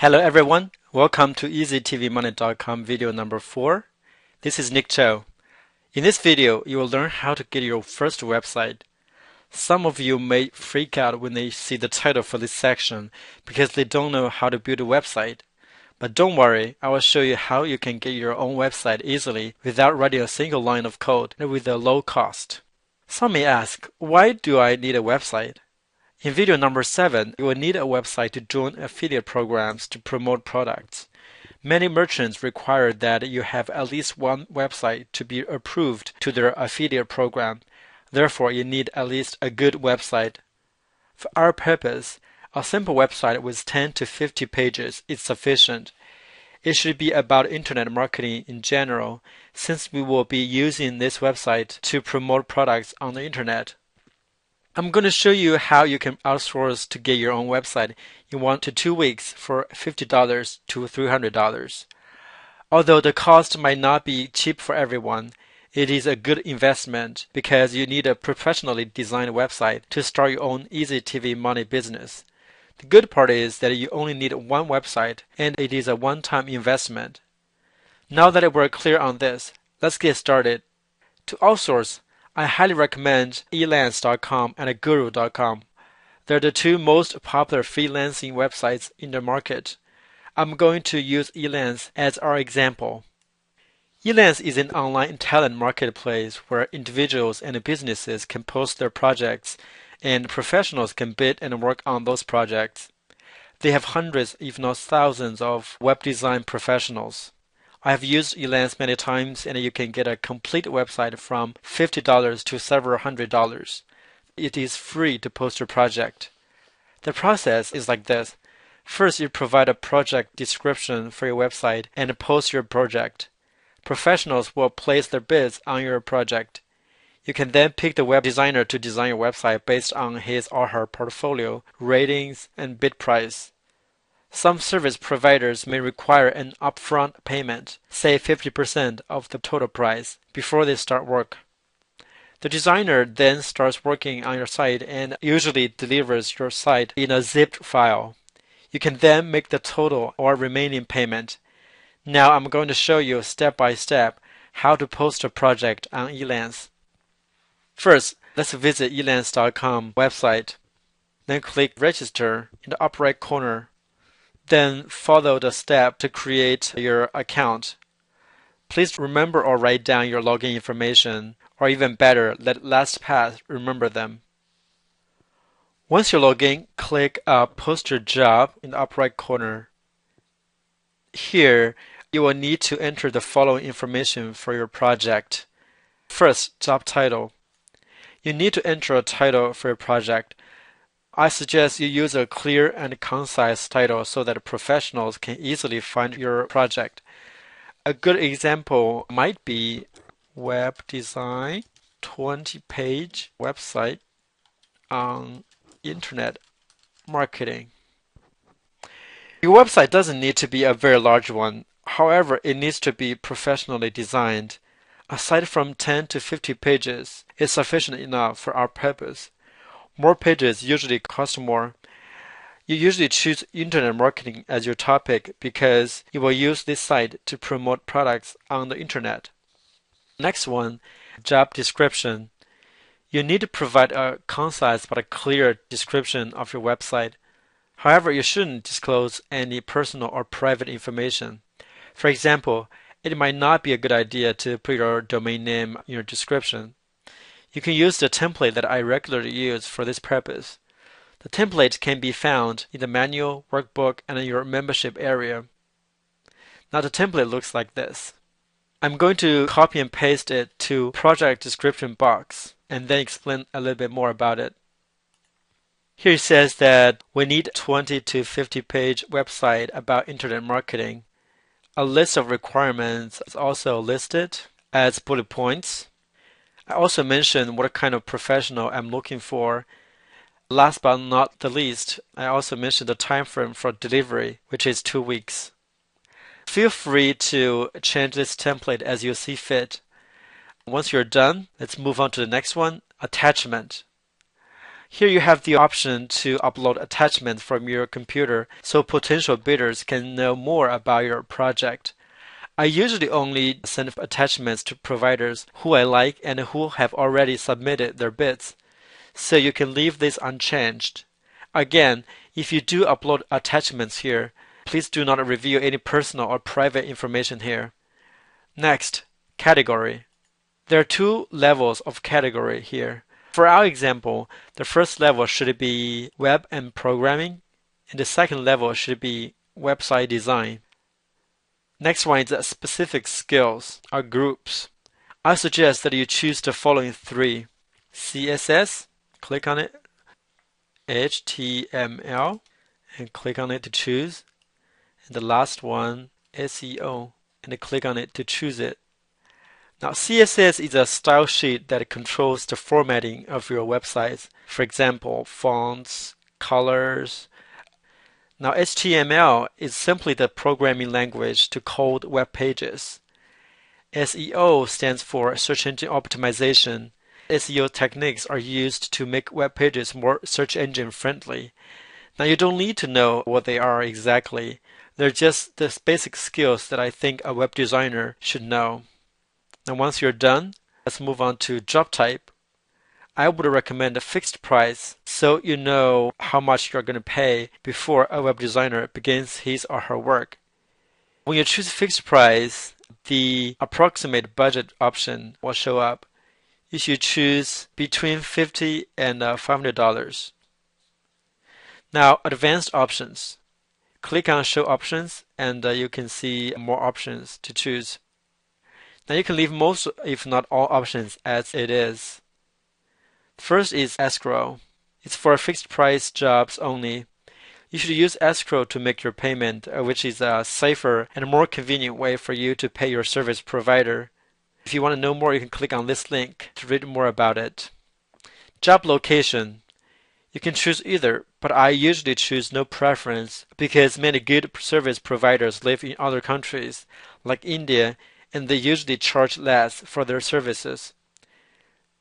Hello everyone, welcome to EasyTVMoney.com video number 4. This is Nick Chou. In this video, you will learn how to get your first website. Some of you may freak out when they see the title for this section because they don't know how to build a website. But don't worry, I will show you how you can get your own website easily without writing a single line of code and with a low cost. Some may ask, why do I need a website? In video number 7, you will need a website to join affiliate programs to promote products. Many merchants require that you have at least one website to be approved to their affiliate program. Therefore, you need at least a good website. For our purpose, a simple website with 10 to 50 pages is sufficient. It should be about internet marketing in general, since we will be using this website to promote products on the internet. I'm going to show you how you can outsource to get your own website in 1 to 2 weeks for $50 to $300. Although the cost might not be cheap for everyone, it is a good investment because you need a professionally designed website to start your own Easy TV Money business. The good part is that you only need one website and it is a one-time investment. Now that we're clear on this, let's get started. To outsource, I highly recommend elance.com and guru.com. They're the two most popular freelancing websites in the market. I'm going to use Elance as our example. Elance is an online talent marketplace where individuals and businesses can post their projects and professionals can bid and work on those projects. They have hundreds, if not thousands, of web design professionals. I have used Elance many times and you can get a complete website from $50 to several $100s. It is free to post your project. The process is like this. First, you provide a project description for your website and post your project. Professionals will place their bids on your project. You can then pick the web designer to design your website based on his or her portfolio, ratings, and bid price. Some service providers may require an upfront payment, say 50% of the total price, before they start work. The designer then starts working on your site and usually delivers your site in a zipped file. You can then make the total or remaining payment. Now I'm going to show you step by step how to post a project on Elance. First, let's visit elance.com website. Then click Register in the upper right corner. Then follow the step to create your account. Please remember or write down your login information, or even better, let LastPass remember them. Once you log in, click Post Your Job in the upper right corner. Here, you will need to enter the following information for your project. First, job title. You need to enter a title for your project. I suggest you use a clear and concise title so that professionals can easily find your project. A good example might be Web Design 20-page website on Internet Marketing. Your website doesn't need to be a very large one. However, it needs to be professionally designed. Aside from 10 to 50 pages is sufficient enough for our purpose. More pages usually cost more. You usually choose internet marketing as your topic because you will use this site to promote products on the internet. Next one, job description. You need to provide a concise but a clear description of your website. However, you shouldn't disclose any personal or private information. For example, it might not be a good idea to put your domain name in your description. You can use the template that I regularly use for this purpose. The template can be found in the manual, workbook, and in your membership area. Now the template looks like this. I'm going to copy and paste it to project description box and then explain a little bit more about it. Here it says that we need 20 to 50 page website about internet marketing. A list of requirements is also listed as bullet points. I also mentioned what kind of professional I'm looking for. Last but not the least, I also mentioned the time frame for delivery, which is 2 weeks. Feel free to change this template as you see fit. Once you're done, let's move on to the next one, attachment. Here you have the option to upload attachments from your computer so potential bidders can know more about your project. I usually only send attachments to providers who I like and who have already submitted their bids, so you can leave this unchanged. Again, if you do upload attachments here, please do not reveal any personal or private information here. Next, category. There are two levels of category here. For our example, the first level should be web and programming, and the second level should be website design. Next one is specific skills or groups. I suggest that you choose the following three. CSS, click on it. HTML, and click on it to choose. And the last one, SEO, and click on it to choose it. Now, CSS is a style sheet that controls the formatting of your websites. For example, fonts, colors. Now, HTML is simply the programming language to code web pages. SEO stands for search engine optimization. SEO techniques are used to make web pages more search engine friendly. Now, you don't need to know what they are exactly. They're just the basic skills that I think a web designer should know. Now, once you're done, let's move on to job type. I would recommend a fixed price so you know how much you're going to pay before a web designer begins his or her work. When you choose fixed price, the approximate budget option will show up. You should choose between $50 and $500. Now, advanced options. Click on Show Options and you can see more options to choose. Now you can leave most, if not all, options as it is. First is escrow. It's for fixed price jobs only. You should use escrow to make your payment, which is a safer and more convenient way for you to pay your service provider. If you want to know more, you can click on this link to read more about it. Job location. You can choose either, but I usually choose no preference because many good service providers live in other countries, like India, and they usually charge less for their services.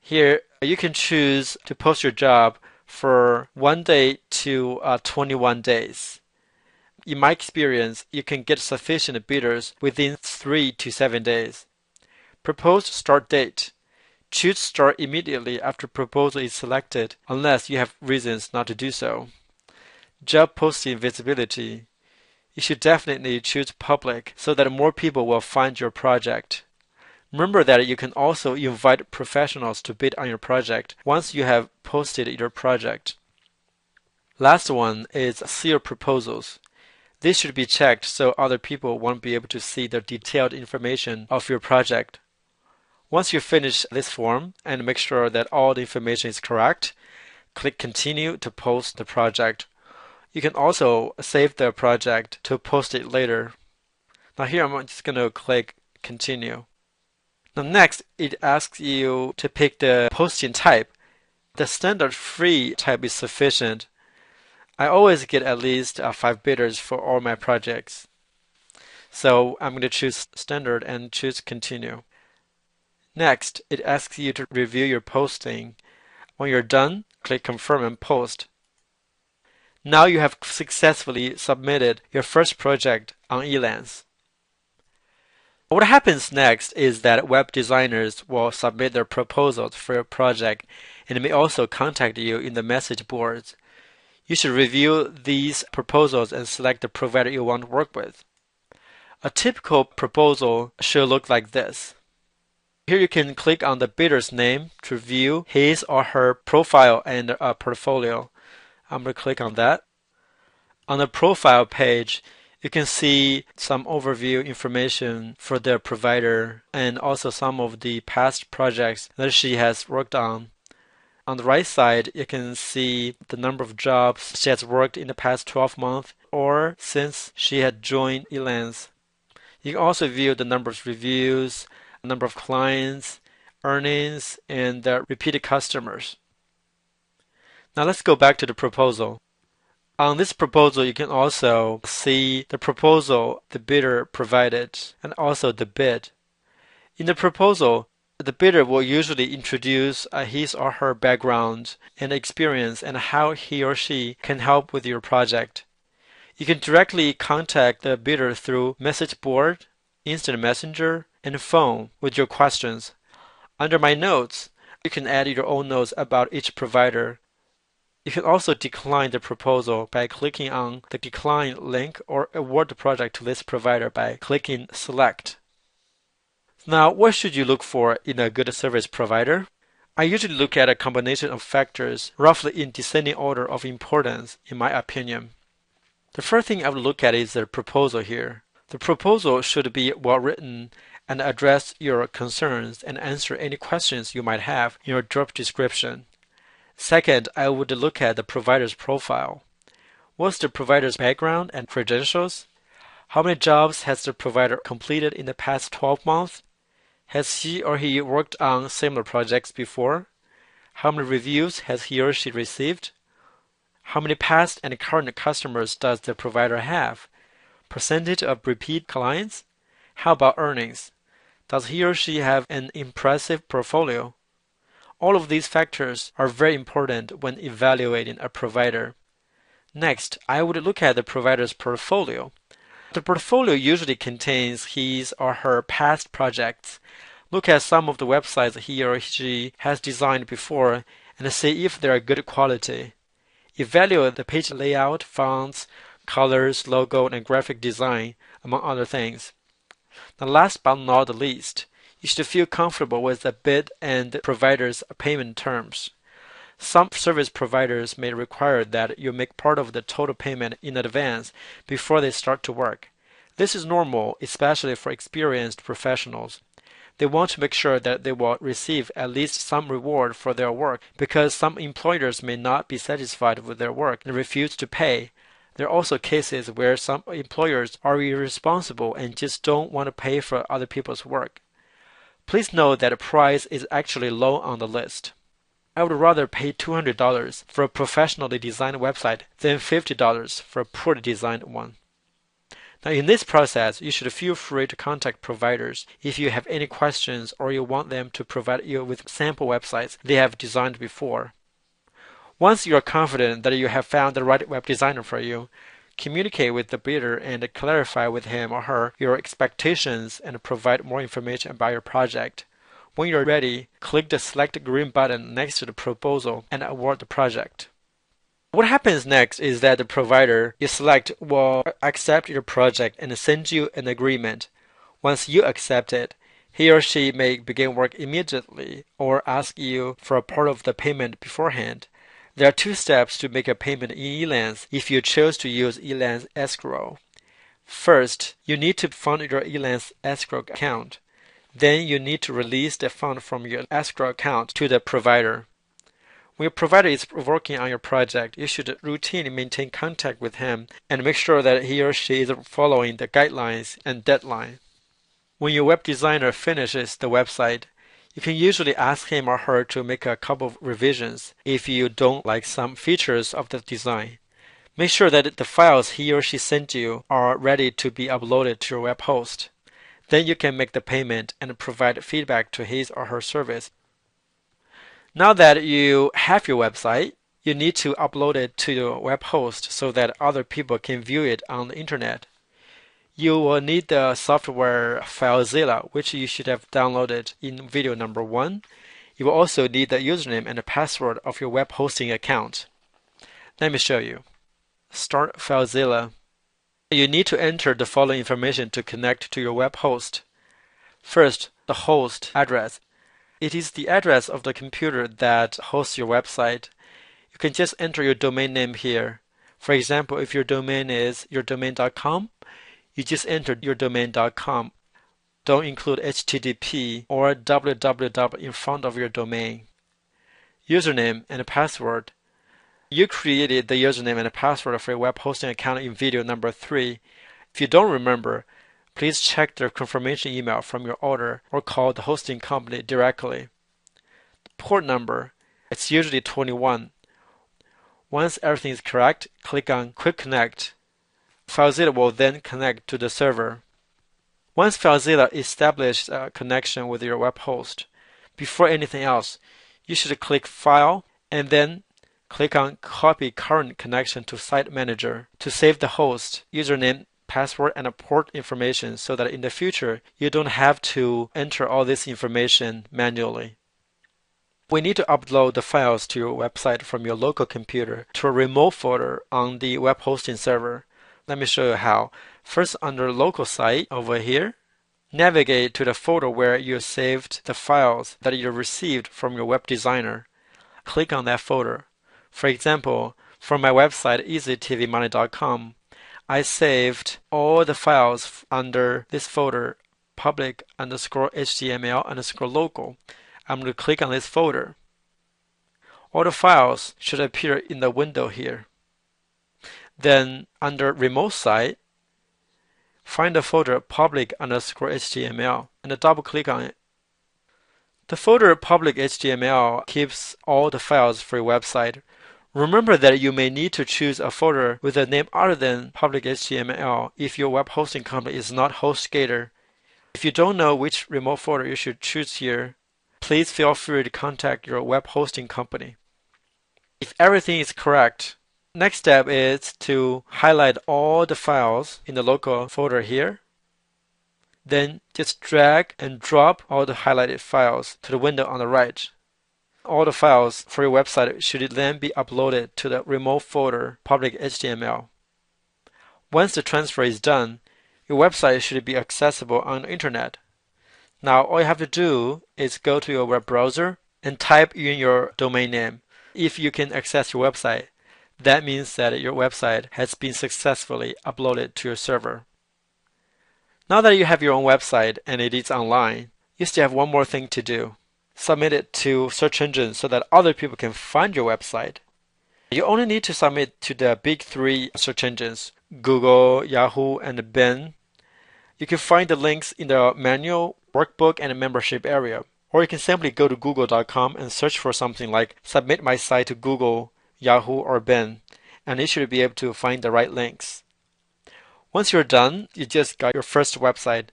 Here, you can choose to post your job for 1 day to 21 days. In my experience, you can get sufficient bidders within 3 to 7 days. Proposed start date. Choose start immediately after proposal is selected, unless you have reasons not to do so. Job posting visibility. You should definitely choose public so that more people will find your project. Remember that you can also invite professionals to bid on your project once you have posted your project. Last one is seal proposals. This should be checked so other people won't be able to see the detailed information of your project. Once you finish this form and make sure that all the information is correct, click Continue to post the project. You can also save the project to post it later. Now here I'm just going to click Continue. Now next, it asks you to pick the posting type. The standard free type is sufficient. I always get at least 5 bidders for all my projects. So I'm going to choose standard and choose Continue. Next, it asks you to review your posting. When you're done, click Confirm and Post. Now you have successfully submitted your first project on Elance. What happens next is that web designers will submit their proposals for your project and may also contact you in the message boards. You should review these proposals and select the provider you want to work with. A typical proposal should look like this. Here you can click on the bidder's name to view his or her profile and portfolio. I'm going to click on that. On the profile page, you can see some overview information for the provider and also some of the past projects that she has worked on. On the right side, you can see the number of jobs she has worked in the past 12 months or since she had joined Elance. You can also view the number of reviews, number of clients, earnings, and repeated customers. Now let's go back to the proposal. On this proposal, you can also see the proposal the bidder provided and also the bid. In the proposal, The bidder will usually introduce his or her background and experience and how he or she can help with your project. You can directly contact the bidder through message board, instant messenger, and phone with your questions. Under my notes, you can add your own notes about each provider. You can also decline the proposal by clicking on the decline link or award the project to this provider by clicking select. Now, what should you look for in a good service provider? I usually look at a combination of factors, roughly in descending order of importance, in my opinion. The first thing I would look at is the proposal here. The proposal should be well written and address your concerns and answer any questions you might have in your job description. Second, I would look at the provider's profile. What's the provider's background and credentials? How many jobs has the provider completed in the past 12 months? Has he or he worked on similar projects before? How many reviews has he or she received? How many past and current customers does the provider have? Percentage of repeat clients? How about earnings? Does he or she have an impressive portfolio? All of these factors are very important when evaluating a provider. Next, I would look at the provider's portfolio. The portfolio usually contains his or her past projects. Look at some of the websites he or she has designed before and see if they are good quality. Evaluate the page layout, fonts, colors, logo, and graphic design, among other things. Now, last but not the least, you should feel comfortable with the bid and provider's payment terms. Some service providers may require that you make part of the total payment in advance before they start to work. This is normal, especially for experienced professionals. They want to make sure that they will receive at least some reward for their work because some employers may not be satisfied with their work and refuse to pay. There are also cases where some employers are irresponsible and just don't want to pay for other people's work. Please note that the price is actually low on the list. I would rather pay $200 for a professionally designed website than $50 for a poorly designed one. Now, in this process, you should feel free to contact providers if you have any questions or you want them to provide you with sample websites they have designed before. Once you are confident that you have found the right web designer for you, communicate with the bidder and clarify with him or her your expectations and provide more information about your project. When you're ready, click the select green button next to the proposal and award the project. What happens next is that the provider you select will accept your project and send you an agreement. Once you accept it, he or she may begin work immediately or ask you for a part of the payment beforehand. There are two steps to make a payment in Elance if you choose to use Elance escrow. First, you need to fund your Elance escrow account. Then you need to release the fund from your escrow account to the provider. When your provider is working on your project, you should routinely maintain contact with him and make sure that he or she is following the guidelines and deadline. When your web designer finishes the website, you can usually ask him or her to make a couple of revisions if you don't like some features of the design. Make sure that the files he or she sent you are ready to be uploaded to your web host. Then you can make the payment and provide feedback to his or her service. Now that you have your website, you need to upload it to your web host so that other people can view it on the internet. You will need the software FileZilla, which you should have downloaded in video number 1. You will also need the username and the password of your web hosting account. Let me show you. Start FileZilla. You need to enter the following information to connect to your web host. First, the host address. It is the address of the computer that hosts your website. You can just enter your domain name here. For example, if your domain is yourdomain.com, you just enter yourdomain.com. Don't include HTTP or www in front of your domain. Username and password. You created the username and password for your web hosting account in video number 3. If you don't remember, please check the confirmation email from your order or call the hosting company directly. The port number, it's usually 21. Once everything is correct, click on Quick Connect. FileZilla will then connect to the server. Once FileZilla establishes a connection with your web host, before anything else, you should click File and then click on Copy Current Connection to Site Manager to save the host, username, password, and port information so that in the future you don't have to enter all this information manually. We need to upload the files to your website from your local computer to a remote folder on the web hosting server. Let me show you how. First, under Local Site over here, navigate to the folder where you saved the files that you received from your web designer. Click on that folder. For example, for my website easytvmoney.com, I saved all the files under this folder, public_html_local. I'm going to click on this folder. All the files should appear in the window here. Then under Remote Site, find the folder public_html and double click on it. The folder public.html keeps all the files for your website. Remember that you may need to choose a folder with a name other than public.html if your web hosting company is not HostGator. If you don't know which remote folder you should choose here, please feel free to contact your web hosting company. If everything is correct, next step is to highlight all the files in the local folder here. Then just drag and drop all the highlighted files to the window on the right. All the files for your website should then be uploaded to the remote folder public.html. Once the transfer is done, your website should be accessible on the internet. Now all you have to do is go to your web browser and type in your domain name. If you can access your website, that means that your website has been successfully uploaded to your server. Now that you have your own website and it is online, you still have one more thing to do. Submit it to search engines so that other people can find your website. You only need to submit to the big three search engines, Google, Yahoo, and Bing. You can find the links in the manual, workbook, and membership area. Or you can simply go to google.com and search for something like submit my site to Google, Yahoo, or Bing, and you should be able to find the right links. Once you're done, you just got your first website.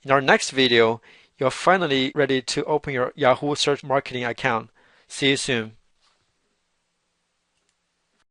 In our next video, you're finally ready to open your Yahoo search marketing account. See you soon.